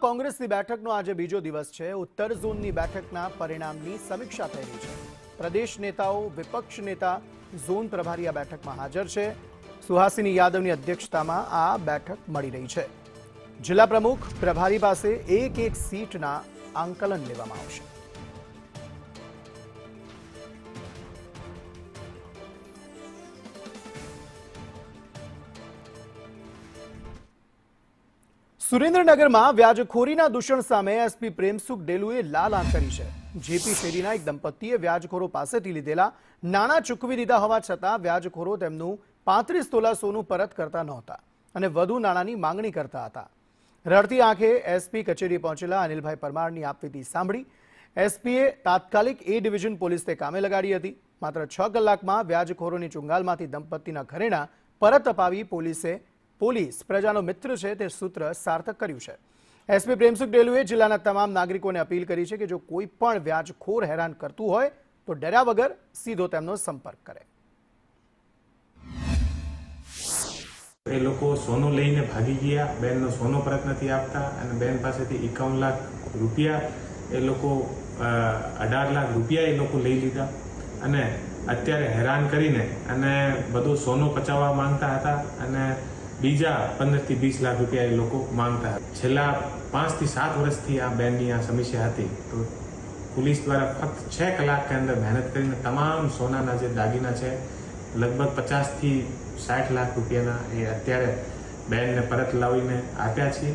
કોંગ્રેસની બેઠકનો આજે બીજો દિવસ છે। ઉત્તર ઝોનની બેઠકના પરિણામની સમીક્ષા થઈ રહી છે। પ્રદેશ નેતાઓ, વિપક્ષ નેતા, ઝોન પ્રભારી આ બેઠકમાં હાજર છે। સુહાસિની યાદવની અધ્યક્ષતામાં આ બેઠક મળી રહી છે। જિલ્લા પ્રમુખ પ્રભારી પાસે એક સીટના આંકલન લેવામાં આવશે। સુરેન્દ્રનગરમાં વ્યાજખોરીના દૂષણ સામે એસપી પ્રેમસુખ ડેલુએ લાલ આંખ કરી છે। જેપી શેરીના એક દંપતીએ વ્યાજખોરો પાસેથી લીધેલા નાણાં ચૂકવી દીધા હોવા છતાં વ્યાજખોરો તેમનું 35 તોલા સોનું પરત કરતા નહોતા અને વધુ નાણાંની માંગણી કરતા હતા। રડતી આંખે એસપી કચેરી પહોંચેલા અનિલભાઈ પરમારની આપવીતી સાંભળી એસપીએ તાત્કાલિક એ ડિવિઝન પોલીસને કામે લગાડી હતી। માત્ર 6 કલાકમાં વ્યાજખોરોની ચુંગાલમાંથી દંપતીના ઘરેણાં પરત અપાવી પોલીસ પ્રજાનો મિત્ર છે તે સૂત્ર સાર્થક કર્યું છે। એસપી પ્રેમસુખ ડેલુએ જિલ્લાના તમામ નાગરિકોને અપીલ કરી છે કે જો કોઈ પણ વ્યાજખોર હેરાન કરતું હોય તો ડર્યા વગર સીધો તેમનો સંપર્ક કરે। એ લોકો સોનું લઈને ભાગી ગયા, બેનનો સોનો પરત નથી આપતા અને બેન પાસેથી 51 લાખ રૂપિયા એ લોકો 18 લાખ રૂપિયા એ લોકો લઈ લીધા અને અત્યારે હેરાન કરીને અને બધું સોનું પચાવવા માંગતા હતા અને બીજા 15 થી 20 લાખ રૂપિયા એ લોકો માંગતા હતા। છેલ્લા 5 થી 7 વર્ષથી આ બેનની આ સમસ્યા હતી તો પોલીસ દ્વારા ફક્ત 6 કલાક કે અંદર મહેનત કરીને તમામ સોનાના જે દાગીના છે લગભગ 50 થી 60 લાખ રૂપિયાના એ અત્યારે બેનને પરત લાવીને આપ્યા છીએ।